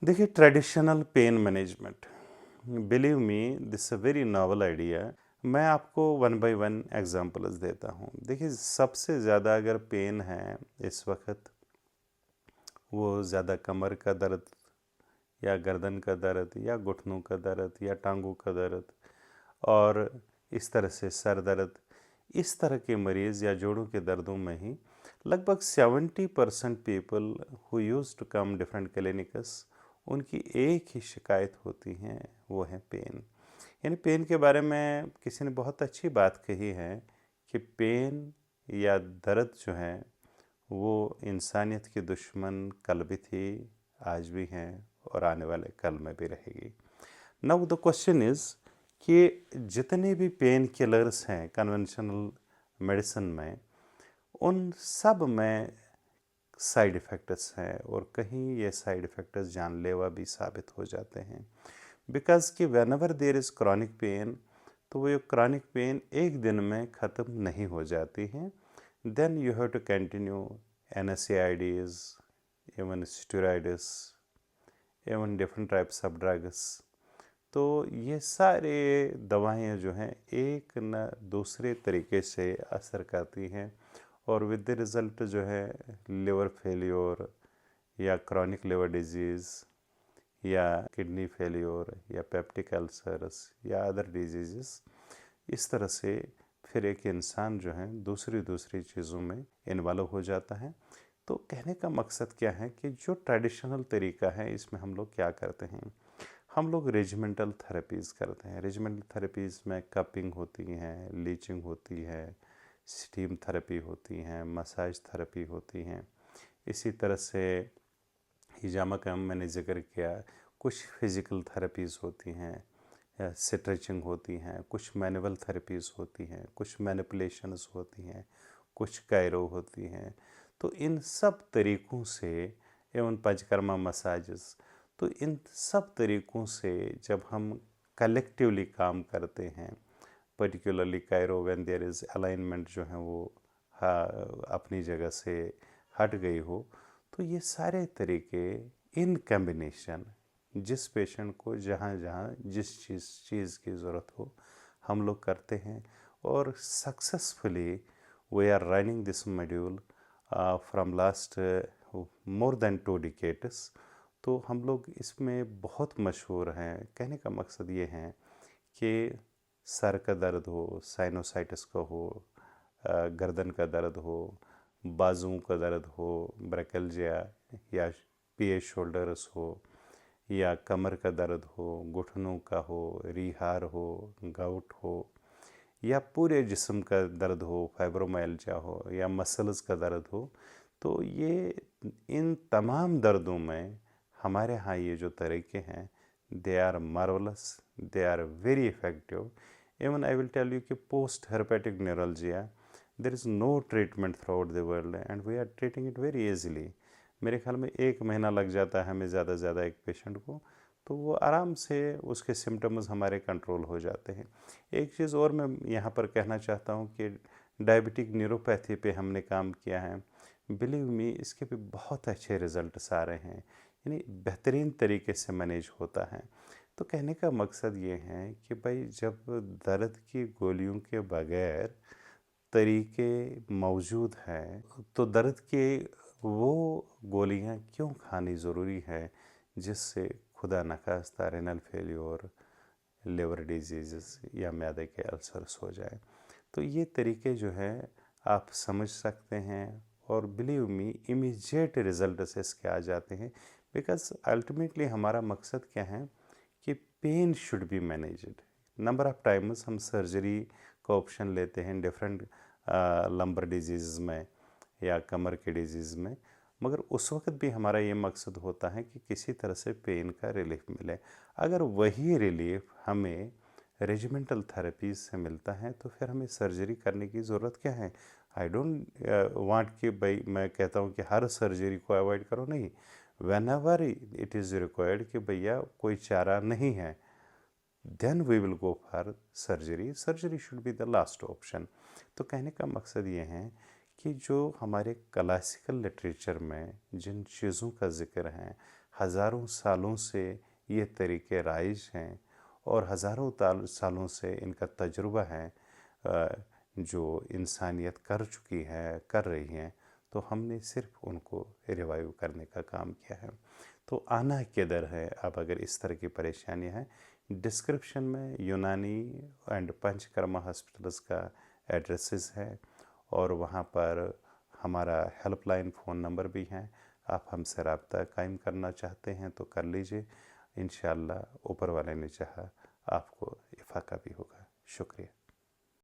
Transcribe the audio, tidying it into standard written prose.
देखिए, traditional pain management, believe me this a very novel idea. मैं आपको one by one examples देता हूँ। देखिए, सबसे ज़्यादा अगर पेन है इस वक्त, वो ज़्यादा कमर का दर्द या गर्दन का दर्द या घुटनों का दर्द या टांगों का दर्द, और इस तरह से सर दर्द, इस तरह के मरीज़ या जोड़ों के दर्दों में ही लगभग 70% people who use to come different clinics, उनकी एक ही शिकायत होती है, वो है पेन। यानी पेन के बारे में किसी ने बहुत अच्छी बात कही है कि पेन या दर्द जो है वो इंसानियत की दुश्मन कल भी थी, आज भी हैं और आने वाले कल में भी रहेगी। नाउ द क्वेश्चन इज़ कि जितने भी पेन किलर्स हैं कन्वेंशनल मेडिसिन में, उन सब में साइड इफ़ेक्ट्स हैं, और कहीं ये साइड इफ़ेक्ट्स जानलेवा भी साबित हो जाते हैं। बिकॉज कि when ever there is chronic pain, तो वो क्रॉनिक पेन एक दिन में ख़त्म नहीं हो जाती हैं। Then you have to continue NSAIDs, even steroids, even different types of drugs। तो ये सारे दवाएं जो हैं एक न दूसरे तरीके से असर करती हैं, और विद द रिज़ल्ट जो है लिवर फेल्योर या क्रॉनिक लिवर डिजीज़ या किडनी फेल्योर या पेप्टिक अल्सर्स या अदर डिजीज़, इस तरह से फिर एक इंसान जो है दूसरी दूसरी चीज़ों में इन्वॉल्व हो जाता है। तो कहने का मकसद क्या है कि जो ट्रेडिशनल तरीका है, इसमें हम लोग क्या करते हैं, हम लोग रेजिमेंटल थेरेपीज़ करते हैं। रेजिमेंटल थेरेपीज़ में कपिंग होती हैं, लीचिंग होती है, स्टीम थेरेपी होती हैं, मसाज थेरेपी होती हैं। इसी तरह से हिजामा का मैंने जिक्र किया, कुछ फिज़िकल थेरेपीज़ होती हैं, स्ट्रेचिंग होती हैं, कुछ मैनुअल थेरेपीज़ होती हैं, कुछ मैनिपुलेशंस होती हैं, कुछ कायरो होती हैं। तो इन सब तरीक़ों से, एवं पंचकर्मा मसाजेस, तो इन सब तरीक़ों से जब हम कलेक्टिवली काम करते हैं, particularly chiro when there is alignment जो है वो अपनी जगह से हट गई हो, तो ये सारे तरीके इन कम्बिनेशन जिस पेशेंट को जहाँ जहाँ जिस चीज़ की ज़रूरत हो, हम लोग करते हैं। और successfully we are running this module from last more than 2 decades. तो हम लोग इसमें बहुत मशहूर हैं। कहने का मकसद ये है कि सर का दर्द हो, साइनोसाइटिस का हो, गर्दन का दर्द हो, बाजुओं का दर्द हो, ब्रैकेल्जिया या पीए शोल्डर्स हो, या कमर का दर्द हो, घुटनों का हो, रिहार हो, गाउट हो, या पूरे जिस्म का दर्द हो, फाइब्रोमाइल्जिया हो, या मसल्स का दर्द हो, तो ये इन तमाम दर्दों में हमारे यहाँ ये जो तरीके हैं, they are marvellous, they are very effective. Even I will tell you कि post herpetic neuralgia, there is no treatment throughout the world and we are treating it very easily. मेरे ख्याल में 1 महीना लग जाता है हमें ज़्यादा से ज़्यादा एक पेशेंट को, तो वो आराम से उसके सिम्टम्स हमारे कंट्रोल हो जाते हैं। एक चीज़ और मैं यहाँ पर कहना चाहता हूँ कि डायबिटिक न्यूरोपैथी पे हमने काम किया है। बिलीव मी, इसके भी बहुत अच्छे रिज़ल्ट्स आ रहे हैं, यानी बेहतरीन तरीके से मैनेज होता है। तो कहने का मकसद ये है कि भाई, जब दर्द की गोलियों के बगैर तरीके मौजूद हैं, तो दर्द के वो गोलियां क्यों खानी ज़रूरी है जिससे खुदा न खास्ता रेनल फेल्योर, लिवर डिजीज़ या मैदे के अल्सर्स हो जाए। तो ये तरीके जो है आप समझ सकते हैं, और बिलीव मी इमीडिएट रिजल्ट से इसके आ जाते हैं। बिकॉज अल्टीमेटली हमारा मकसद क्या है कि pain should be managed. Number of times हम सर्जरी का ऑप्शन लेते हैं डिफरेंट लंबर डिजीज़ में या कमर के डिजीज़ में, मगर उस वक्त भी हमारा ये मकसद होता है कि किसी तरह से पेन का रिलीफ मिले। अगर वही रिलीफ हमें रेजिमेंटल थेरेपीज से मिलता है, तो फिर हमें सर्जरी करने की ज़रूरत क्या है। आई डोंट वांट कि भाई मैं कहता हूँ कि हर सर्जरी को अवॉइड करो, नहीं। Whenever it is required कि भैया कोई चारा नहीं है, then we will go for surgery. Surgery should be the last option. तो कहने का मकसद ये है कि जो हमारे क्लासिकल लिटरेचर में जिन चीज़ों का जिक्र है, हज़ारों सालों से ये तरीके राइज हैं और हज़ारों सालों से इनका तजुर्बा है, जो इंसानियत कर चुकी है, कर रही है, तो हमने सिर्फ उनको रिवाइव करने का काम किया है। तो आना किधर है? अब अगर इस तरह की परेशानियां हैं, डिस्क्रिप्शन में यूनानी एंड पंचकर्मा हॉस्पिटल्स का एड्रेसेस है और वहाँ पर हमारा हेल्पलाइन फ़ोन नंबर भी है। आप हमसे रब्ता कायम करना चाहते हैं तो कर लीजिए। इंशाअल्लाह ऊपर वाले ने चाहा आपको इफ़ाक़ा भी होगा। शुक्रिया।